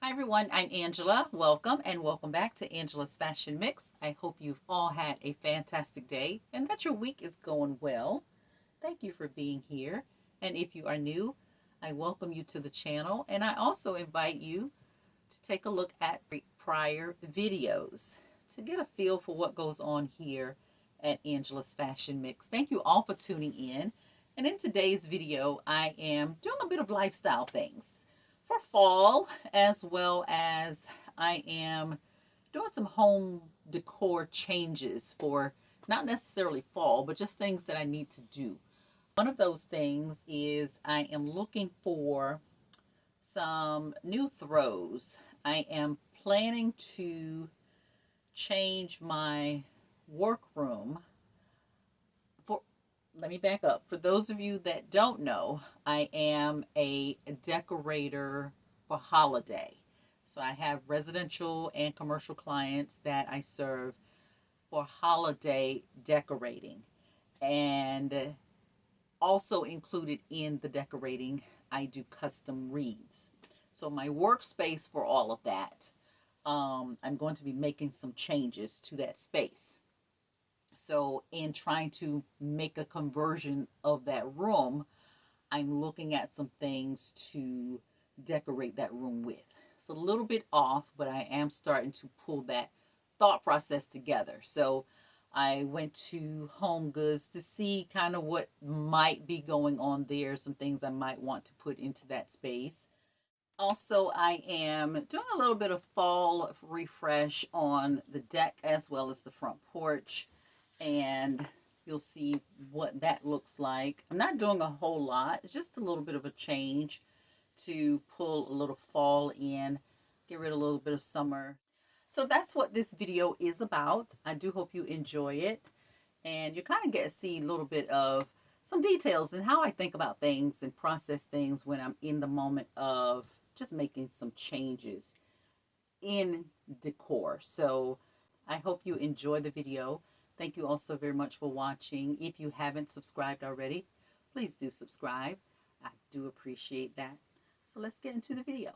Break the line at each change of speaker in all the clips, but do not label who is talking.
Hi everyone, I'm Angela. Welcome and welcome back to Angela's Fashion Mix. I hope you've all had a fantastic day and that your week is going well. Thank you for being here. And if you are new, I welcome you to the channel and I also invite you to take a look at prior videos to get a feel for what goes on here at Angela's Fashion Mix. Thank you all for tuning in. And in today's video, I am doing a bit of lifestyle things for fall, as well as I am doing some home decor changes for not necessarily fall, but just things that I need to do. One of those things is I am looking for some new throws. I am planning to change my workroom for, let me back up. For those of you that don't know, I am a decorator for holiday. So I have residential and commercial clients that I serve for holiday decorating. And also included in the decorating, I do custom wreaths. So my workspace for all of that, I'm going to be making some changes to that space. So in trying to make a conversion of that room, I'm looking at some things to decorate that room with. It's a little bit off, but I am starting to pull that thought process together. So I went to Home Goods to see kind of what might be going on there, some things I might want to put into that space. Also, I am doing a little bit of fall refresh on the deck as well as the front porch, and you'll see what that looks like. I'm not doing a whole lot. It's just a little bit of a change to pull a little fall in, get rid of a little bit of summer. So that's what this video is about. I do hope you enjoy it, and you kind of get to see a little bit of some details and how I think about things and process things when I'm in the moment of just making some changes in decor. So I hope you enjoy the video. Thank you also very much for watching. If you haven't subscribed already, please do subscribe. I do appreciate that. So let's get into the video.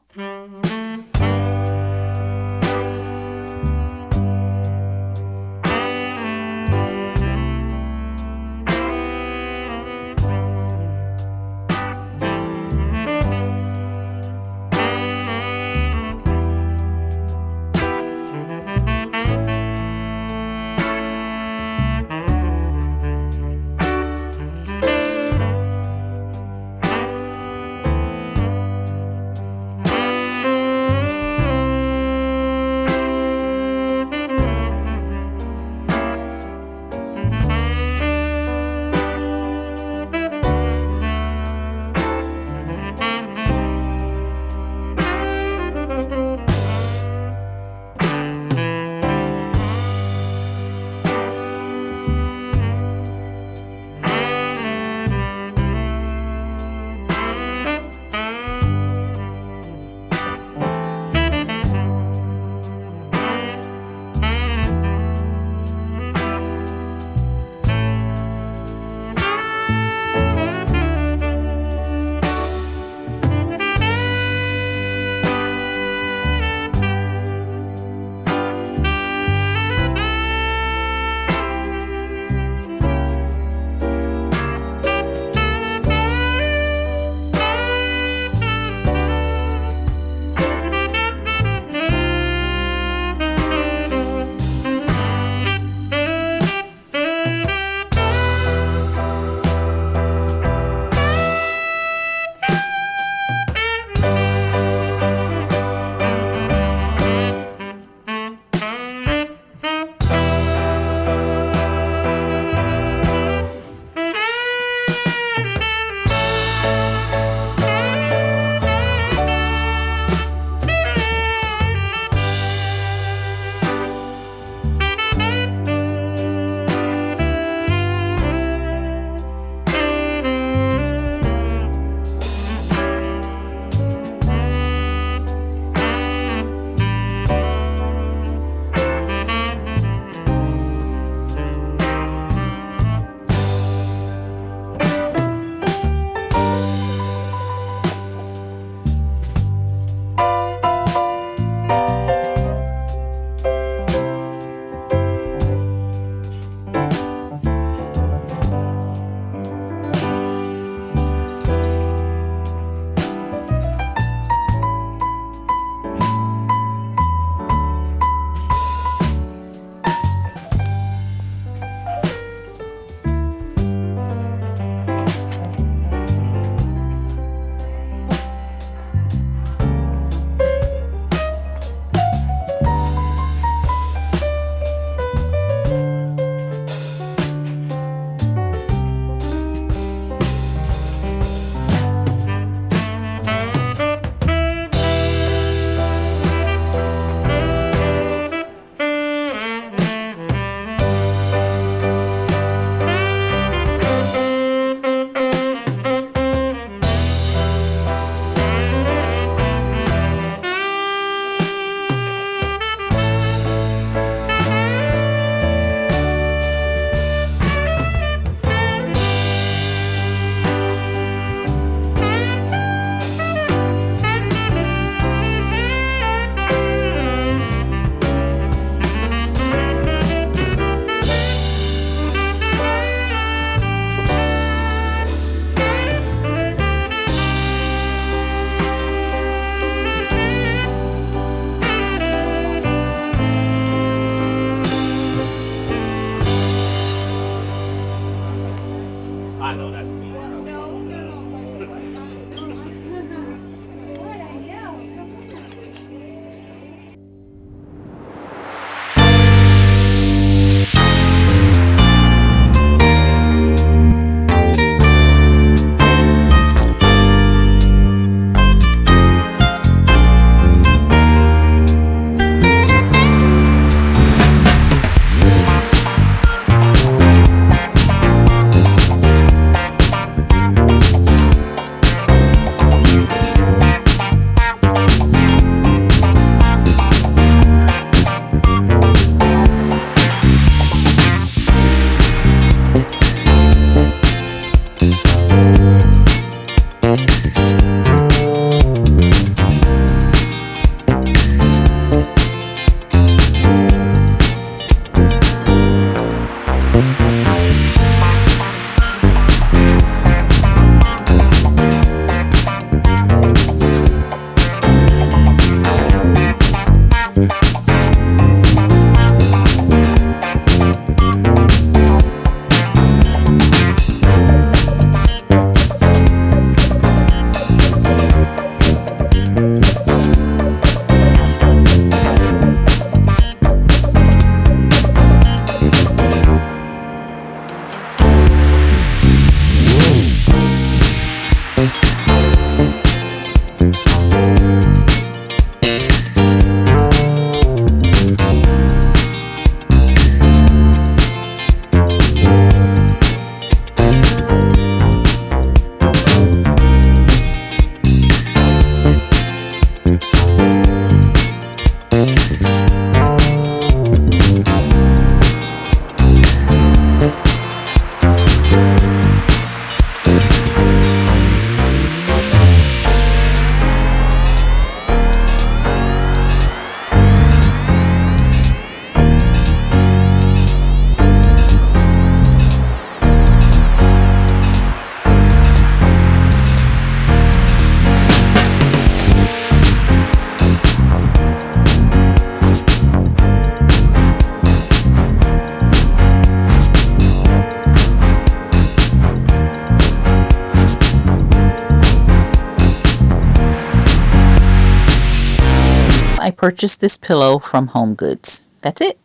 I purchased this pillow from Home Goods. That's it.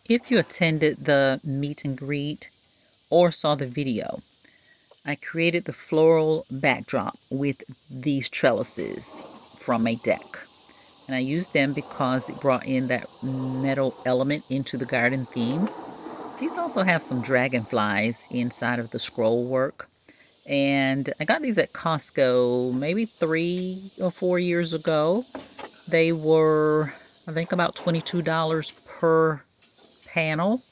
If you attended the meet and greet or saw the video, I created the floral backdrop with these trellises from a deck. And I used them because it brought in that metal element into the garden theme. These also have some dragonflies inside of the scroll work. And I got these at Costco maybe 3 or 4 years ago. They were, I think, about $22 per panel.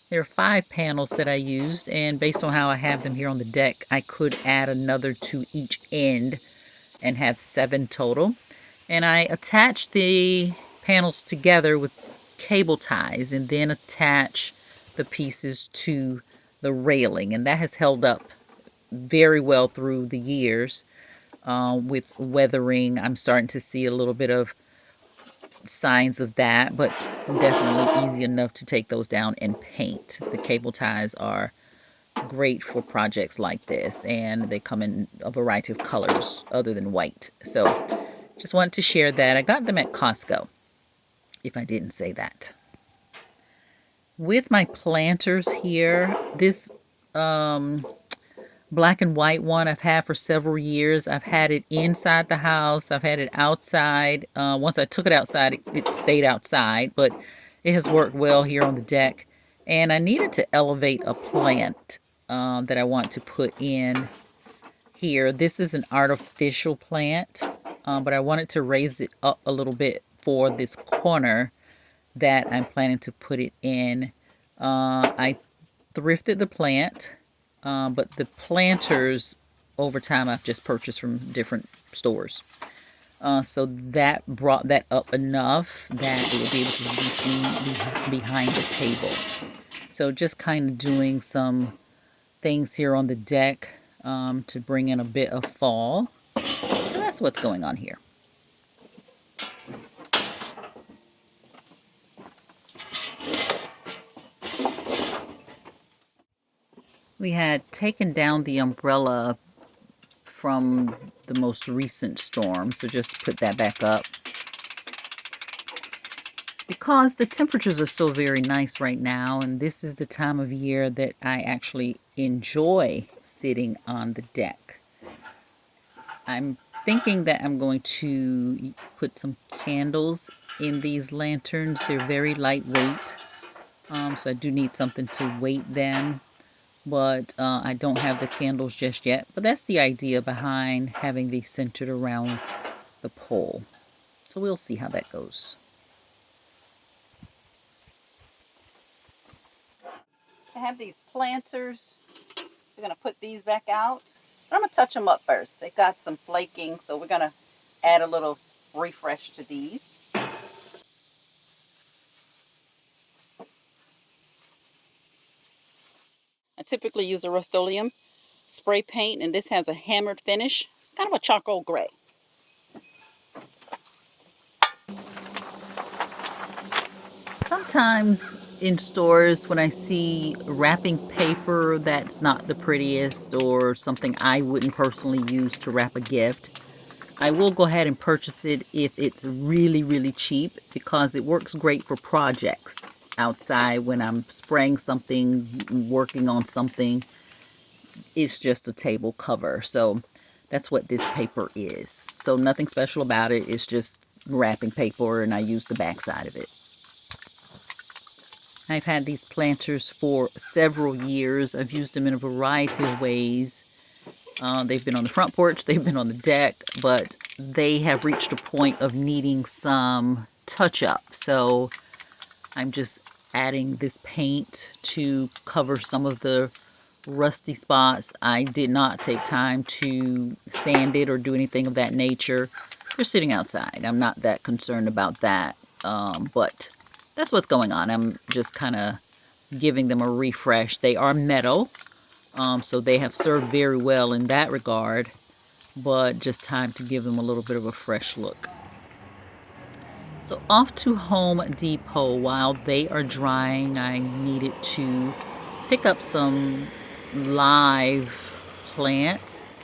There are 5 panels that I used, and based on how I have them here on the deck, I could add another to each end and have 7 total. And I attach the panels together with cable ties and then attach the pieces to the railing, and that has held up very well through the years. With weathering, I'm starting to see a little bit of signs of that, but definitely easy enough to take those down and paint. The cable ties are great for projects like this, and they come in a variety of colors other than white. So just wanted to share that. I got them at Costco, if I didn't say that. With my planters here, this black and white one I've had for several years. I've had it inside the house. I've had it outside. Once I took it outside, it stayed outside, but it has worked well here on the deck. And I needed to elevate a plant that I want to put in here. This is an artificial plant, but I wanted to raise it up a little bit for this corner that I'm planning to put it in. I thrifted the plant. But the planters, over time, I've just purchased from different stores. So that brought that up enough that it will be able to be seen behind the table. So just kind of doing some things here on the deck to bring in a bit of fall. So that's what's going on here. We had taken down the umbrella from the most recent storm, so just put that back up. Because the temperatures are so very nice right now, and this is the time of year that I actually enjoy sitting on the deck. I'm thinking that I'm going to put some candles in these lanterns. They're very lightweight, so I do need something to weight them. But I don't have the candles just yet. But that's the idea behind having these centered around the pole. So we'll see how that goes. I have these planters. We're going to put these back out. But I'm going to touch them up first. They got some flaking, so we're going to add a little refresh to these. I typically use a Rust-Oleum spray paint, and this has a hammered finish. It's kind of a charcoal gray. Sometimes in stores, when I see wrapping paper that's not the prettiest or something I wouldn't personally use to wrap a gift, I will go ahead and purchase it if it's really, really cheap, because it works great for projects outside when I'm spraying something, working on something. It's just a table cover. So that's what this paper is. So nothing special about it. It's just wrapping paper, and I use the back side of it. I've had these planters for several years. I've used them in a variety of ways. They've been on the front porch, they've been on the deck, but they have reached a point of needing some touch-up. So I'm just adding this paint to cover some of the rusty spots. I did not take time to sand it or do anything of that nature. They're sitting outside. I'm not that concerned about that, but that's what's going on. I'm just kind of giving them a refresh. They are metal, so they have served very well in that regard, but just time to give them a little bit of a fresh look. So off to Home Depot. While they are drying, I needed to pick up some live plants.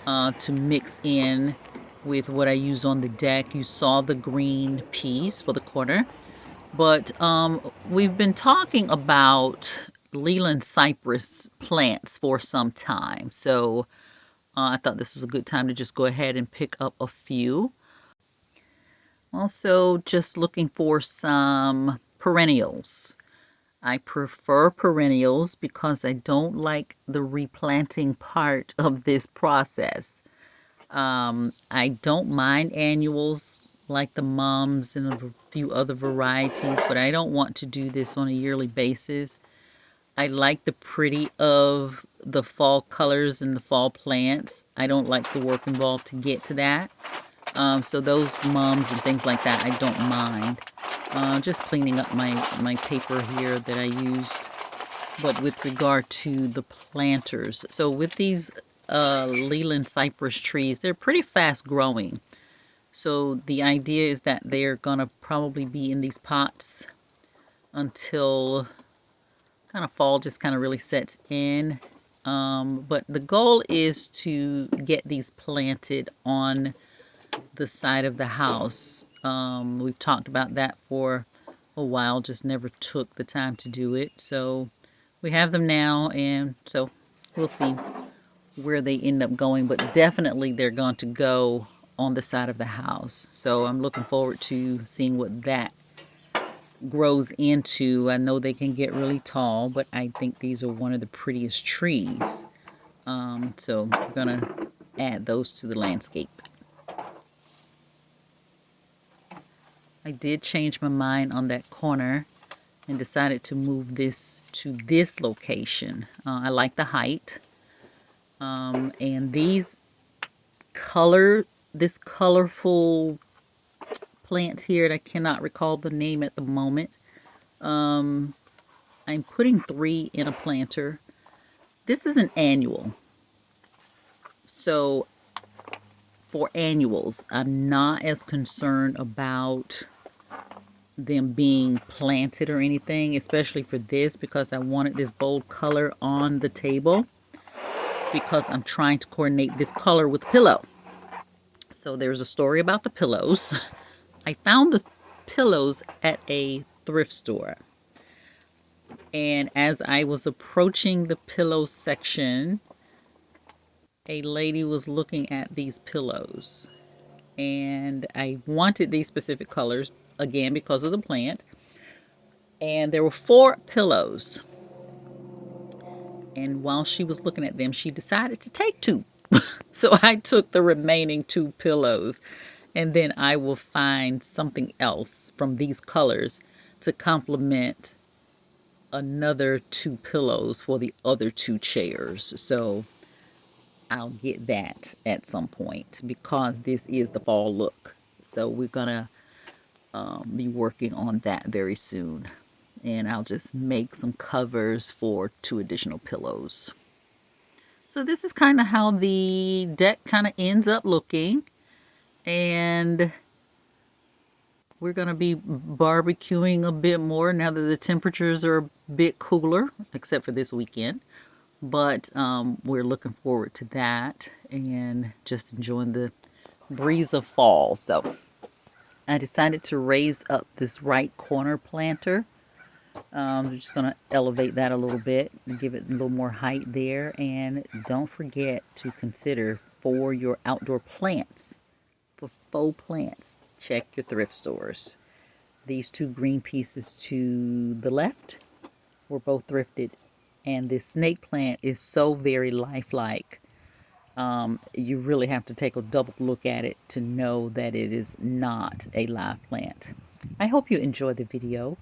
to mix in with what I use on the deck. You saw the green piece for the corner. But we've been talking about Leland cypress plants for some time. So I thought this was a good time to just go ahead and pick up a few. Also, just looking for some perennials. I prefer perennials because I don't like the replanting part of this process. I don't mind annuals like the mums and a few other varieties, but I don't want to do this on a yearly basis. I like the pretty of the fall colors and the fall plants. I don't like the work involved to get to that. So those mums and things like that, I don't mind. Just cleaning up my paper here that I used. But with regard to the planters, so with these Leland cypress trees, they're pretty fast growing. So the idea is that they're gonna probably be in these pots until kind of fall just kind of really sets in. But the goal is to get these planted on the side of the house. We've talked about that for a while, just never took the time to do it. So we have them now, and so we'll see where they end up going, but definitely they're going to go on the side of the house. So I'm looking forward to seeing what that grows into. I know they can get really tall, but I think these are one of the prettiest trees. So we're gonna add those to the landscape. I did change my mind on that corner and decided to move this to this location. I like the height. And this colorful plant here, that I cannot recall the name at the moment. I'm putting 3 in a planter. This is an annual. So for annuals, I'm not as concerned about them being planted or anything, especially for this, because I wanted this bold color on the table because I'm trying to coordinate this color with the pillow. So there's a story about the pillows. I found the pillows at a thrift store. And as I was approaching the pillow section, a lady was looking at these pillows. And I wanted these specific colors, again, because of the plant. And there were 4 pillows. And while she was looking at them, she decided to take 2. So I took the remaining 2 pillows. And then I will find something else from these colors to complement another 2 pillows for the other 2 chairs. So I'll get that at some point because this is the fall look. So we're gonna be working on that very soon. And I'll just make some covers for 2 additional pillows. So this is kind of how the deck kind of ends up looking. And we're going to be barbecuing a bit more now that the temperatures are a bit cooler, except for this weekend. But we're looking forward to that and just enjoying the breeze of fall. So I decided to raise up this right corner planter. I'm just going to elevate that a little bit and give it a little more height there. And don't forget to consider for your outdoor plants, for faux plants, check your thrift stores. These 2 green pieces to the left were both thrifted. And this snake plant is so very lifelike. You really have to take a double look at it to know that it is not a live plant. I hope you enjoyed the video.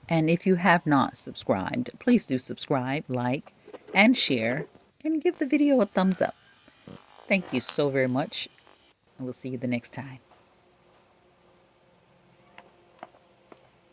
And if you have not subscribed, please do subscribe, like, and share, and give the video a thumbs up. Thank you so very much. And we'll see you the next time.